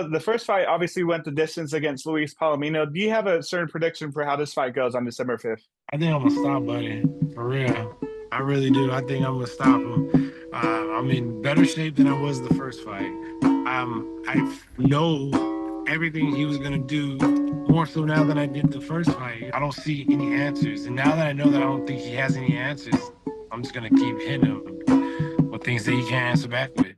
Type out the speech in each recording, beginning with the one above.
The first fight obviously went the distance against Luis Palomino. Do you have a certain prediction for how this fight goes on December 5th? I think I'm gonna stop Buddy for real. I really do. I think I'm gonna stop him. I'm in better shape than I was the first fight. Know everything he was gonna do more so now than I did the first fight. I don't see any answers, and now that I know that I don't think he has any answers, I'm just gonna keep hitting him with things that he can't answer back with.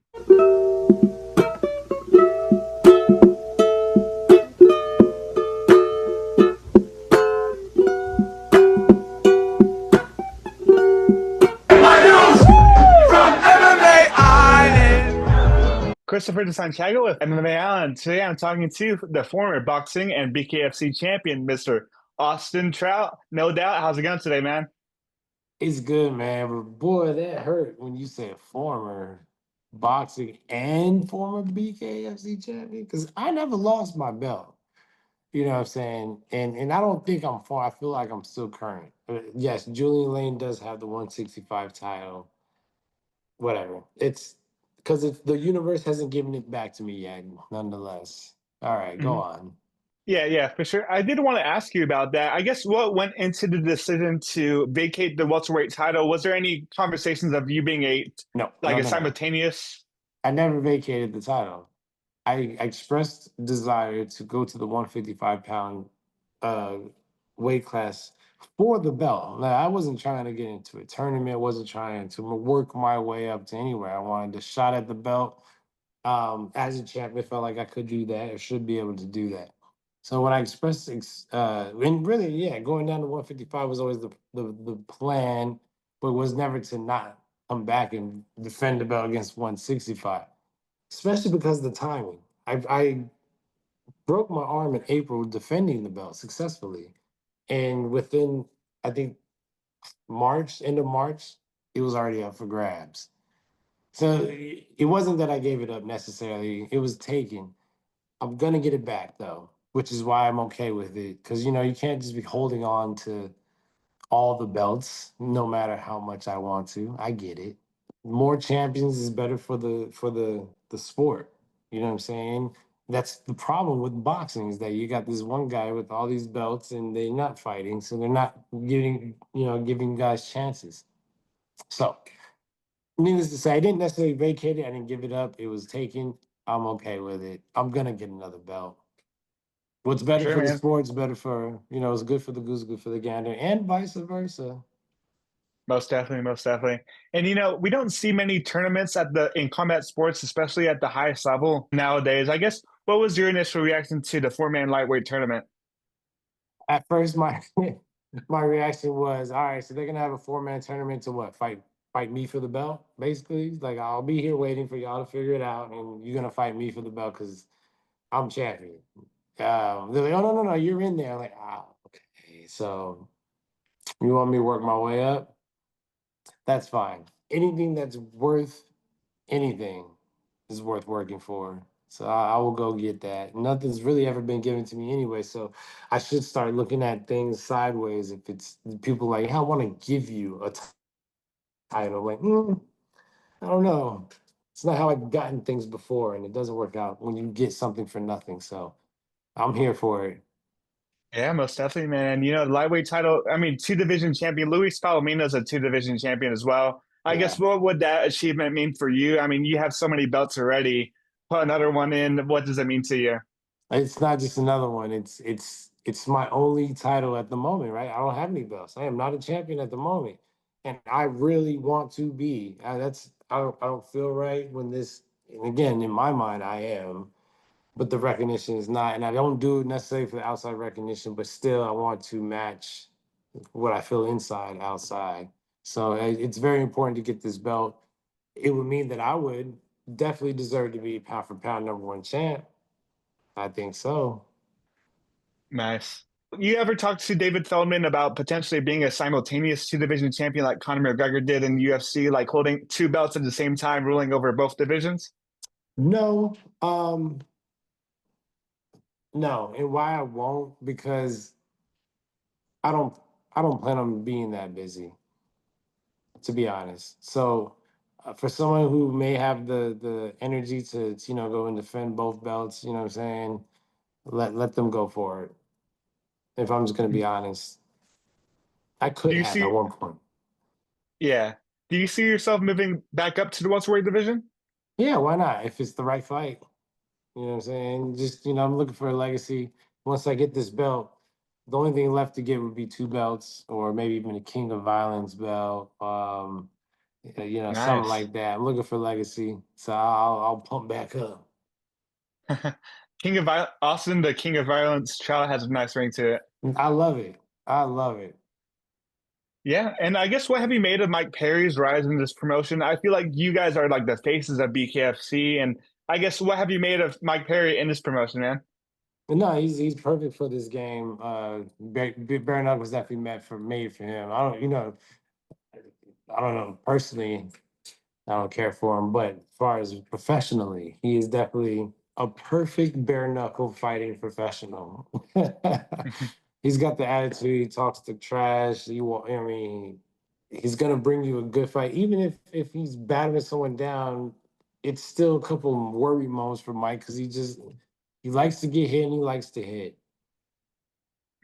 From MMA Island. Christopher de Santiago with MMA Island. Today I'm talking to the former boxing and BKFC champion, Mr. Austin Trout. No doubt. How's it going today, man? It's good, man. But boy, that hurt when you said former boxing and former BKFC champion. Because I never lost my belt. You know what I'm saying? And I don't think I'm far. I feel like I'm still current. Yes, Julian Lane does have the 165 title. Whatever. It's because the universe hasn't given it back to me yet, nonetheless. All right, go Mhm. on. Yeah, for sure. I did want to ask you about that. I guess what went into the decision to vacate the welterweight title? Was there any conversations of you being No, like no, a no, no. simultaneous? I never vacated the title. I expressed desire to go to the 155-pound uh, weight class for the belt. Now, I wasn't trying to get into a tournament, wasn't trying to work my way up to anywhere. I wanted a shot at the belt. As a champion, felt like I could do that or should be able to do that. So when I expressed, and really, yeah, going down to 155 was always the plan, but was never to not come back and defend the belt against 165, especially because of the timing. I broke my arm in April defending the belt successfully. And within, I think, March, end of March, it was already up for grabs. So it wasn't that I gave it up necessarily, it was taken. I'm going to get it back though, which is why I'm okay with it. Because, you can't just be holding on to all the belts no matter how much I want to. I get it. More champions is better for the sport. You know what I'm saying? That's the problem with boxing is that you got this one guy with all these belts and they're not fighting, so they're not giving guys chances. So, needless to say, I didn't necessarily vacate it. I didn't give it up. It was taken. I'm okay with it. I'm gonna get another belt. What's For better sure, for the man. sport is better for, it's good for the goose, good for the gander, and vice versa. Most definitely, most definitely. And we don't see many tournaments at the in combat sports, especially at the highest level nowadays. I guess what was your initial reaction to the four-man lightweight tournament? At first, my my reaction was, all right, so they're gonna have a 4-man tournament to what? Fight me for the belt, basically. Like I'll be here waiting for y'all to figure it out, and you're gonna fight me for the belt because I'm champion. They're like, oh no, no, no, you're in there. I'm like, okay. So you want me to work my way up? That's fine. Anything that's worth anything is worth working for. So I will go get that. Nothing's really ever been given to me anyway. So I should start looking at things sideways if it's people like, "Hey, I want to give you a title." Like, I don't know. It's not how I've gotten things before, and it doesn't work out when you get something for nothing. So I'm here for it. Yeah, most definitely, man. The lightweight title, I mean, two division champion. Luis Palomino is a two division champion as well. I guess Yeah. what would that achievement mean for you? I mean, you have so many belts already. Put another one in. What does it mean to you? It's not just another one. It's my only title at the moment, right? I don't have any belts. I am not a champion at the moment, and I really want to be. I don't feel right when this. And again, in my mind, I am, but the recognition is not, and I don't do it necessarily for the outside recognition, but still, I want to match what I feel inside, outside. So it's very important to get this belt. It would mean that I would definitely deserve to be pound for pound number one champ. I think so. Nice. You ever talked to David Feldman about potentially being a simultaneous two division champion like Conor McGregor did in UFC, like holding two belts at the same time, ruling over both divisions? No, no, and why I won't because I don't I don't plan on being that busy, to be honest. So for someone who may have the energy to go and defend both belts, you know what I'm saying? Let them go for it. If I'm just gonna be honest, I Do could you have at see? one point. Yeah. Do you see yourself moving back up to the welterweight division? Yeah, why not? If it's the right fight, you know what I'm saying? Just I'm looking for a legacy. Once I get this belt, the only thing left to get would be two belts, or maybe even a King of Violence belt. Something Nice. like that. I'm looking for legacy, so I'll pump back up. Austin, the King of Violence Trout has a nice ring to it. I love it. I love it. Yeah, and I guess what have you made of Mike Perry's rise in this promotion? I feel like you guys are like the faces of BKFC, and I guess what have you made of Mike Perry in this promotion, man? But no, he's perfect for this game. Bare Knuckles definitely made for him. I don't know personally. I don't care for him, but as far as professionally, he is definitely a perfect bare knuckle fighting professional. He's got the attitude. He talks the trash. I mean, he's gonna bring you a good fight, even if he's battering someone down. It's still a couple worry moments for Mike because he likes to get hit and he likes to hit.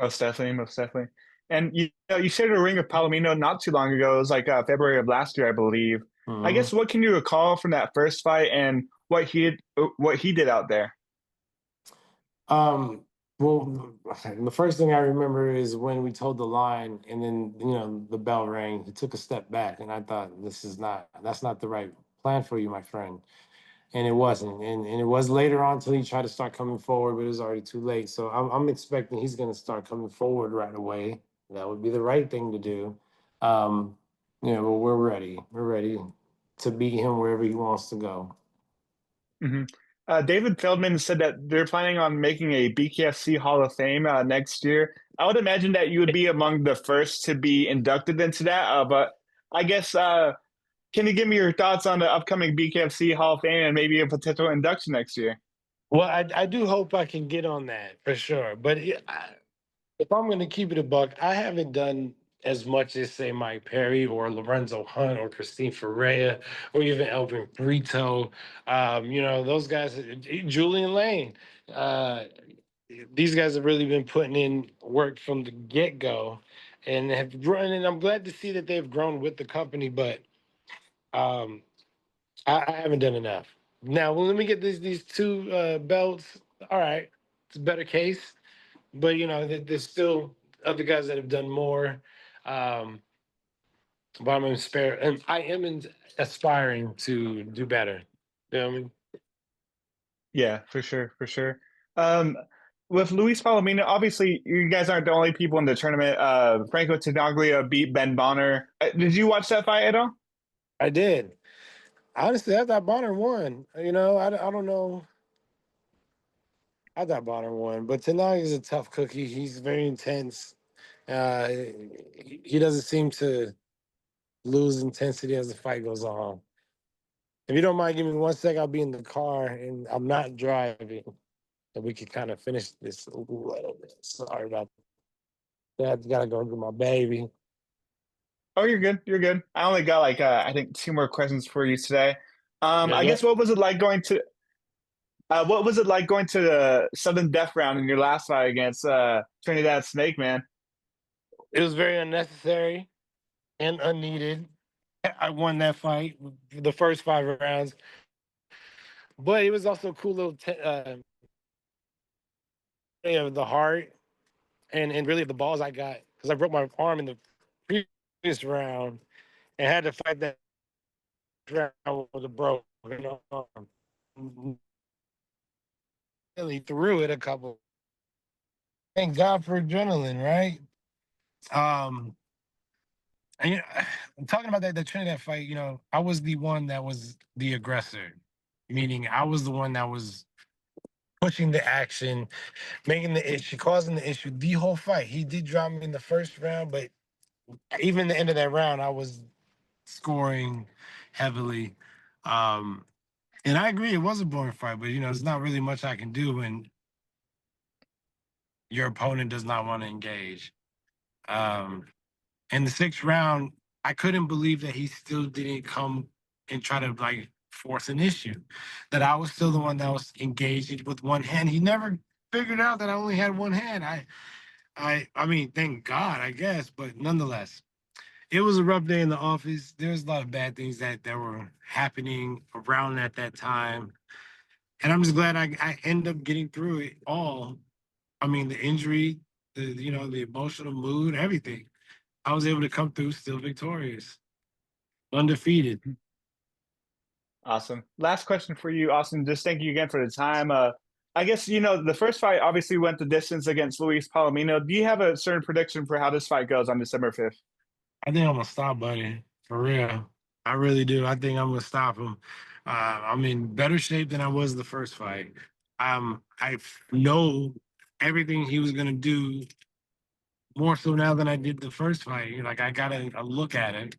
Most definitely, most definitely. And you shared a ring with Palomino not too long ago. It was like February of last year, I believe. I Mhm. guess what can you recall from that first fight and what he did out there? Um, well, the first thing I remember is when we told the line, and then the bell rang. He took a step back, and I thought, that's not the right plan for you, my friend. And it wasn't, and it was later on till he tried to start coming forward, but it was already too late. So I'm expecting he's going to start coming forward right away. That would be the right thing to do. Um, but we're ready. We're ready to beat him wherever he wants to go. Hmm. David Feldman said that they're planning on making a BKFC Hall of Fame next year. I would imagine that you would be among the first to be inducted into that. But I guess, can you give me your thoughts on the upcoming BKFC Hall of Fame and maybe a potential induction next year? Well, I do hope I can get on that for sure. But if I'm going to keep it a buck, I haven't done as much as say Mike Perry or Lorenzo Hunt or Christine Ferreira or even Elvin Brito. Those guys, Julian Lane. Uh, these guys have really been putting in work from the get go, and have grown. And I'm glad to see that they've grown with the company. But um, I haven't done enough. Now, well, let me get these two belts. All right, it's a better case, but there's still other guys that have done more. Um, but and I am aspiring to do better. You know what I mean? Yeah, for sure, for sure. Um, with Luis Palomino, obviously you guys aren't the only people in the tournament. Franco Tenaglia beat Ben Bonner. Did you watch that fight at all? I did. Honestly, I thought Bonner won. I don't know. I thought Bonner won, but Tenag is a tough cookie. He's very intense. He doesn't seem to lose intensity as the fight goes on. If you don't mind, give me 1 sec. I'll be in the car and I'm not driving, and we can kind of finish this a little bit. Sorry about that. Gotta go get my baby. Oh, you're good. You're good. I only got like I think two more questions for you today. Yeah, I yeah. guess what was it like going to the sudden death round in your last fight against Trinidad-Snake, man? It was very unnecessary and unneeded. I won that fight the first 5 rounds, but it was also a cool little of the heart and really the balls I got because I broke my arm in the previous round and had to fight that round with a broken arm. Really threw it a couple. Thank God for adrenaline, right? Um, and I'm talking about that Trinidad fight. I was the one that was the aggressor, meaning I was the one that was pushing the action, making the issue, causing the issue the whole fight. He did drop me in the first round, but even the end of that round, I was scoring heavily. Um, and I agree, it was a boring fight, but there's not really much I can do when your opponent does not want to engage. Um, in the 6th round, I couldn't believe that he still didn't come and try to like force an issue. That I was still the one that was engaged with one hand. He never figured out that I only had one hand. I mean, thank God, I guess, but nonetheless, it was a rough day in the office. There's a lot of bad things that were happening around at that time. And I'm just glad I ended up getting through it all. I mean, the injury, the emotional mood, everything. I was able to come through still victorious, undefeated. Awesome. Last question for you, Austin. Just thank you again for the time. I guess, the first fight obviously went the distance against Luis Palomino. Do you have a certain prediction for how this fight goes on December 5th? I think I'm gonna stop Buddy for real. I really do. I think I'm gonna stop him. I'm in better shape than I was the first fight. I know everything he was gonna do more so now than I did the first fight. Like I got a look at it,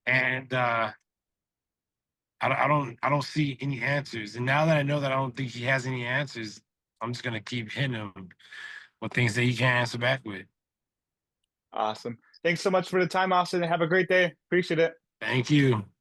and I don't see any answers. And now that I know that I don't think he has any answers, I'm just gonna keep hitting him with things that he can't answer back with. Awesome. Thanks so much for the time, Austin. Have a great day. Appreciate it. Thank you.